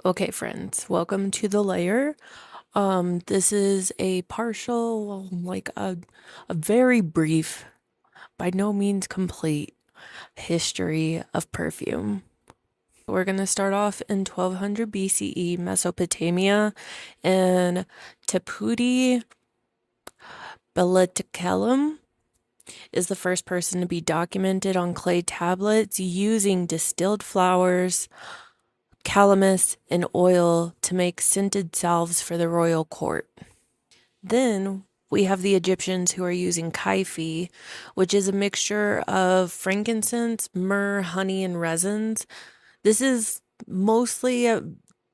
Okay, friends, welcome to the layer. This is a partial, a very brief, by no means complete history of perfume. We're going to start off in 1200 BCE, Mesopotamia, and Tepudi Beletakelum is the first person to be documented on clay tablets using distilled flowers, calamus, and oil to make scented salves for the royal court. Then we have the Egyptians who are using kaifi, which is a mixture of frankincense, myrrh, honey, and resins. This is mostly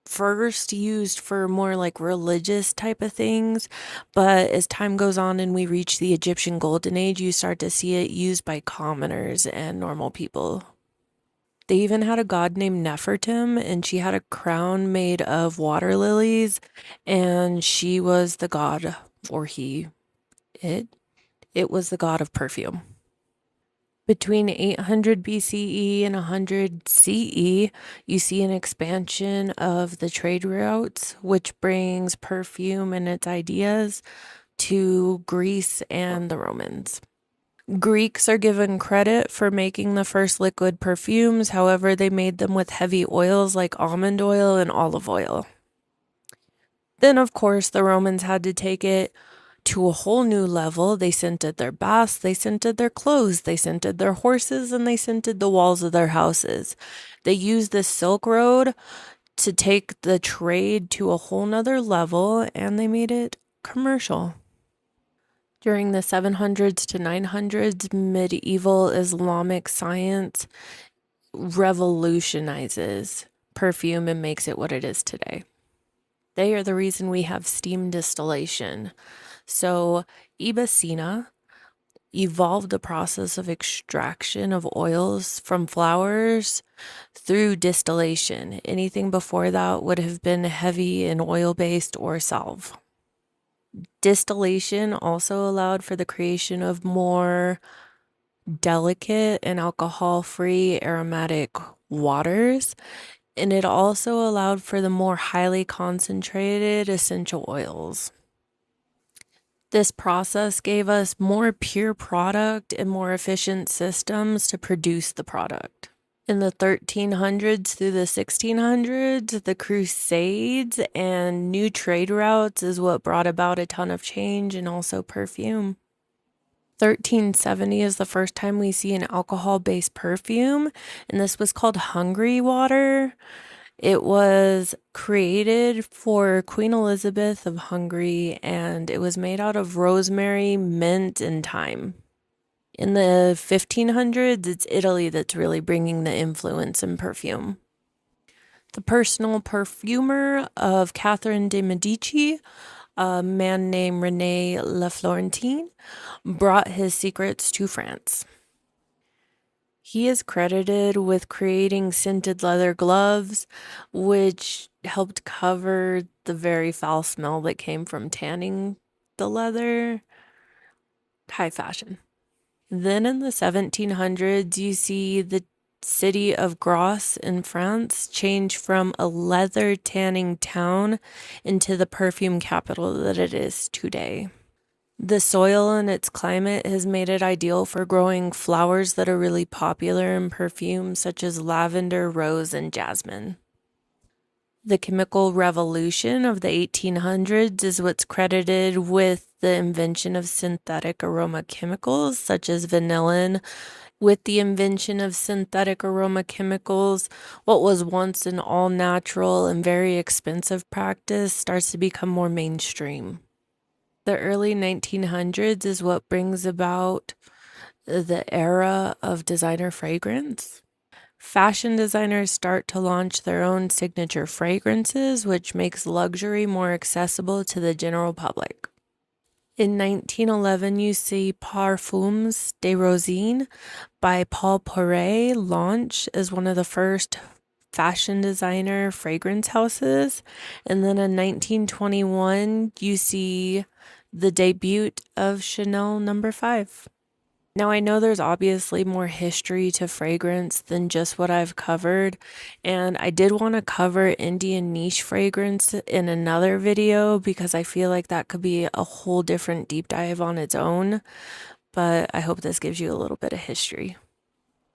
first used for more like religious type of things, but as time goes on and we reach the Egyptian golden age, you start to see it used by commoners and normal people. They even had a god named Nefertum, and she had a crown made of water lilies, and she was the god, or it, it was the god of perfume. Between 800 BCE and 100 CE, you see an expansion of the trade routes, which brings perfume and its ideas to Greece and the Romans. Greeks are given credit for making the first liquid perfumes. However, they made them with heavy oils like almond oil and olive oil. Then, of course, the Romans had to take it to a whole new level. They scented their baths, they scented their clothes, they scented their horses, and they scented the walls of their houses. They used the Silk Road to take the trade to a whole nother level, and they made it commercial. During the 700s to 900s, medieval Islamic science revolutionizes perfume and makes it what it is today. They are the reason we have steam distillation. So, Ibn Sina evolved the process of extraction of oils from flowers through distillation. Anything before that would have been heavy and oil-based or salve. Distillation also allowed for the creation of more delicate and alcohol-free aromatic waters, and it also allowed for the more highly concentrated essential oils. This process gave us more pure product and more efficient systems to produce the product. In the 1300s through the 1600s, the Crusades and new trade routes is what brought about a ton of change and also perfume. 1370 is the first time we see an alcohol-based perfume, and this was called Hungary Water. It was created for Queen Elizabeth of Hungary, and it was made out of rosemary, mint, and thyme. In the 1500s, it's Italy that's really bringing the influence in perfume. The personal perfumer of Catherine de' Medici, a man named René La Florentine, brought his secrets to France. He is credited with creating scented leather gloves, which helped cover the very foul smell that came from tanning the leather. High fashion. Then in the 1700s, you see the city of Grasse in France change from a leather tanning town into the perfume capital that it is today. The soil and its climate has made it ideal for growing flowers that are really popular in perfume, such as lavender, rose, and jasmine. The chemical revolution of the 1800s is what's credited with the invention of synthetic aroma chemicals, such as vanillin. With the invention of synthetic aroma chemicals, what was once an all natural and very expensive practice starts to become more mainstream. The early 1900s is what brings about the era of designer fragrance. Fashion designers start to launch their own signature fragrances, which makes luxury more accessible to the general public. In 1911, you see Parfums de Rosine by Paul Poiret launch as one of the first fashion designer fragrance houses. And then in 1921, you see the debut of Chanel No. 5. Now, I know there's obviously more history to fragrance than just what I've covered, and I did want to cover Indian niche fragrance in another video because I feel like that could be a whole different deep dive on its own, but I hope this gives you a little bit of history.